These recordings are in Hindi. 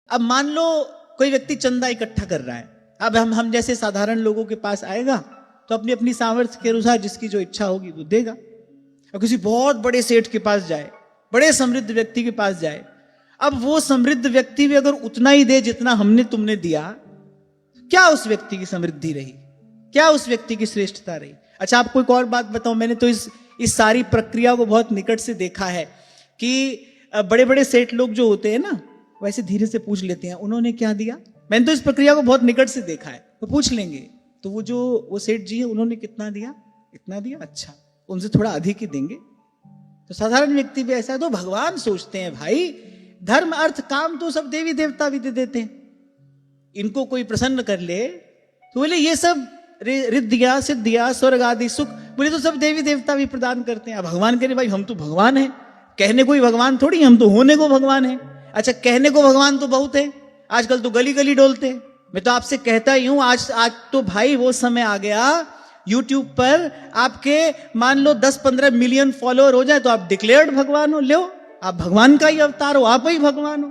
अब मान लो कोई व्यक्ति चंदा इकट्ठा कर रहा है, अब हम जैसे साधारण लोगों के पास आएगा तो अपनी अपनी सामर्थ्य के अनुसार जिसकी जो इच्छा होगी वो देगा। और किसी बहुत बड़े सेठ के पास जाए, बड़े समृद्ध व्यक्ति के पास जाए, अब वो समृद्ध व्यक्ति भी अगर उतना ही दे जितना हमने तुमने दिया, क्या उस व्यक्ति की समृद्धि रही, क्या उस व्यक्ति की श्रेष्ठता रही? अच्छा, आपको एक और बात बताऊं, मैंने तो इस सारी प्रक्रिया को बहुत निकट से देखा है कि बड़े बड़े सेठ लोग जो होते हैं ना, वैसे धीरे से पूछ लेते हैं उन्होंने क्या दिया। मैंने तो इस प्रक्रिया को बहुत निकट से देखा है। तो पूछ लेंगे तो वो सेठ जी है उन्होंने कितना दिया, इतना दिया, अच्छा उनसे थोड़ा अधिक ही देंगे। तो साधारण व्यक्ति भी ऐसा है। तो भगवान सोचते हैं भाई धर्म अर्थ काम तो सब देवी देवता भी दे देते हैं, इनको कोई प्रसन्न कर ले तो बोले ये सब रिद्धिया सिद्धिया स्वर्ग आदि सुख बोले तो सब देवी देवता भी प्रदान करते हैं। अब भगवान कह रहे भाई हम तो भगवान हैं, कहने को ही भगवान थोड़ी, हम तो होने को भगवान हैं। अच्छा, कहने को भगवान तो बहुत है, आजकल तो गली गली डोलते हैं। मैं तो आपसे कहता ही हूं, आज तो भाई वो समय आ गया, YouTube पर आपके मान लो 10-15 मिलियन फॉलोअर हो जाए तो आप डिक्लेयर्ड भगवान हो, लो आप भगवान का ही अवतार हो, आप ही भगवान हो।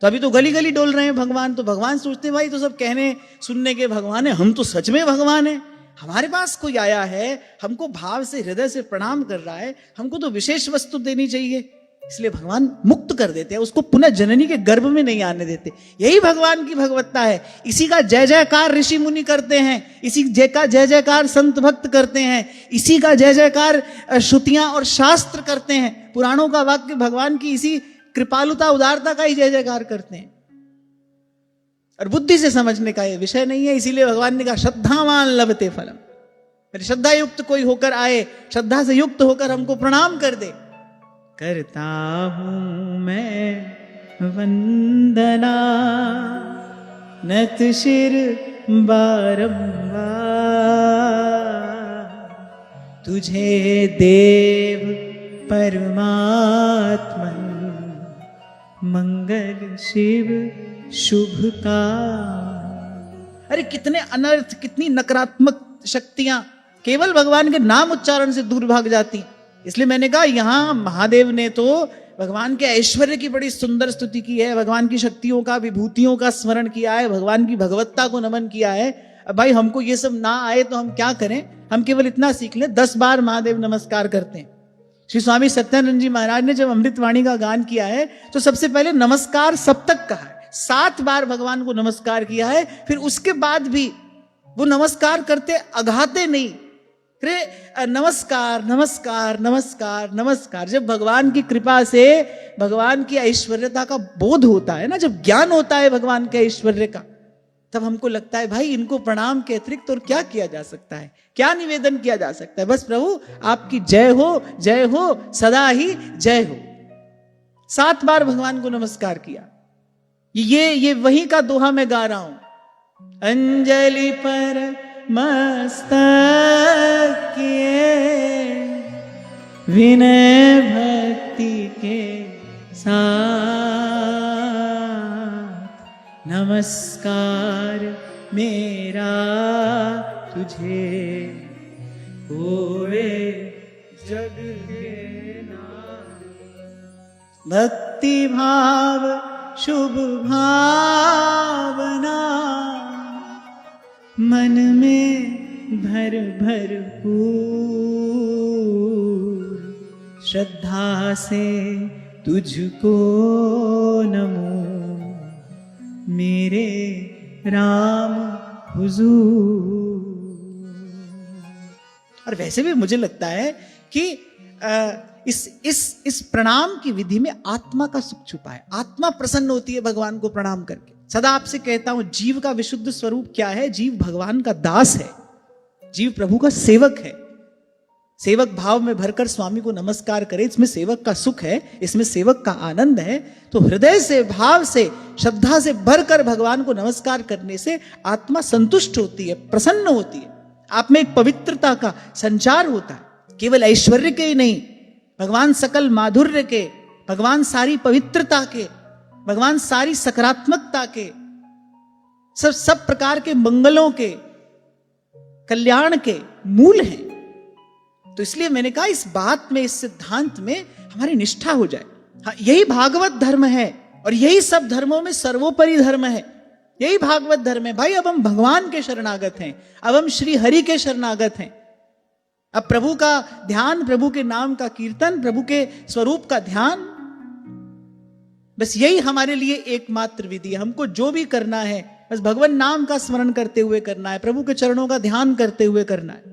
तो अभी तो गली गली डोल रहे हैं भगवान। तो भगवान सोचते हैं भाई तो सब कहने सुनने के भगवान है, हम तो सच में भगवान है। हमारे पास कोई आया है, हमको भाव से हृदय से प्रणाम कर रहा है, हमको तो विशेष वस्तु देनी चाहिए। इसलिए भगवान मुक्त कर देते हैं, उसको पुनः जननी के गर्भ में नहीं आने देते। यही भगवान की भगवत्ता है। इसी का जय जयकार ऋषि मुनि करते हैं, इसी का जय जयकार संत भक्त करते हैं, इसी का जय जयकार श्रुतियां और शास्त्र करते हैं। पुराणों का वाक्य भगवान की इसी कृपालुता उदारता का ही जय जयकार करते हैं। और बुद्धि से समझने का ये विषय नहीं है। इसीलिए भगवान ने कहा श्रद्धावान लभते फलम। मेरे श्रद्धा युक्त कोई होकर आए, श्रद्धा से युक्त होकर हमको प्रणाम कर दे। करता हूं मैं वंदना नत शिर बारंबार, तुझे देव परमात्मन मंगल शिव शुभ का। अरे कितने अनर्थ, कितनी नकारात्मक शक्तियां केवल भगवान के नाम उच्चारण से दूर भाग जाती। इसलिए मैंने कहा यहां महादेव ने तो भगवान के ऐश्वर्य की बड़ी सुंदर स्तुति की है, भगवान की शक्तियों का विभूतियों का स्मरण किया है, भगवान की भगवत्ता को नमन किया है। अब भाई हमको ये सब ना आए तो हम क्या करें, हम केवल इतना सीख लें, 10 बार महादेव नमस्कार करते हैं। श्री स्वामी सत्यानंद जी महाराज ने जब अमृतवाणी का गान किया है तो सबसे पहले नमस्कार सप्तक कहा है, 7 बार भगवान को नमस्कार किया है। फिर उसके बाद भी वो नमस्कार करते अघाते नहीं, नमस्कार नमस्कार नमस्कार नमस्कार। जब भगवान की कृपा से भगवान की ऐश्वर्यता का बोध होता है ना, जब ज्ञान होता है भगवान के ऐश्वर्य का, तब हमको लगता है भाई इनको प्रणाम के अतिरिक्त और क्या किया जा सकता है, क्या निवेदन किया जा सकता है। बस प्रभु आपकी जय हो सदा ही जय हो। 7 बार भगवान को नमस्कार किया। ये वही का दोहा मैं गा रहा हूं। अंजलि पर मस्तक किए विनय भक्ति के साथ, नमस्कार मेरा तुझे होए जग के नाथ। भक्ति भाव शुभ भावना मन में भर भर पूर, श्रद्धा से तुझको नमो मेरे राम हुजूर। और वैसे भी मुझे लगता है कि इस प्रणाम की विधि में आत्मा का सुख छुपा है। आत्मा प्रसन्न होती है भगवान को प्रणाम करके। सदा आपसे कहता हूं जीव का विशुद्ध स्वरूप क्या है? जीव भगवान का दास है, जीव प्रभु का सेवक है। सेवक भाव में भरकर स्वामी को नमस्कार करे, इसमें सेवक का सुख है, इसमें सेवक का आनंद है। तो हृदय से, भाव से, श्रद्धा से भरकर भगवान को नमस्कार करने से आत्मा संतुष्ट होती है, प्रसन्न होती है। आप में एक पवित्रता का संचार होता है, केवल ऐश्वर्य के ही नहीं, भगवान सकल माधुर्य के, भगवान सारी पवित्रता के, भगवान सारी सकारात्मकता के, सब प्रकार के मंगलों के, कल्याण के मूल हैं। तो इसलिए मैंने कहा इस बात में, इस सिद्धांत में हमारी निष्ठा हो जाए। हाँ, यही भागवत धर्म है, और यही सब धर्मों में सर्वोपरि धर्म है, यही भागवत धर्म है। भाई अब हम भगवान के शरणागत हैं, अब हम श्री हरि के शरणागत हैं। अब प्रभु का ध्यान, प्रभु के नाम का कीर्तन, प्रभु के स्वरूप का ध्यान, बस यही हमारे लिए एकमात्र विधि है। हमको जो भी करना है बस भगवान नाम का स्मरण करते हुए करना है, प्रभु के चरणों का ध्यान करते हुए करना है।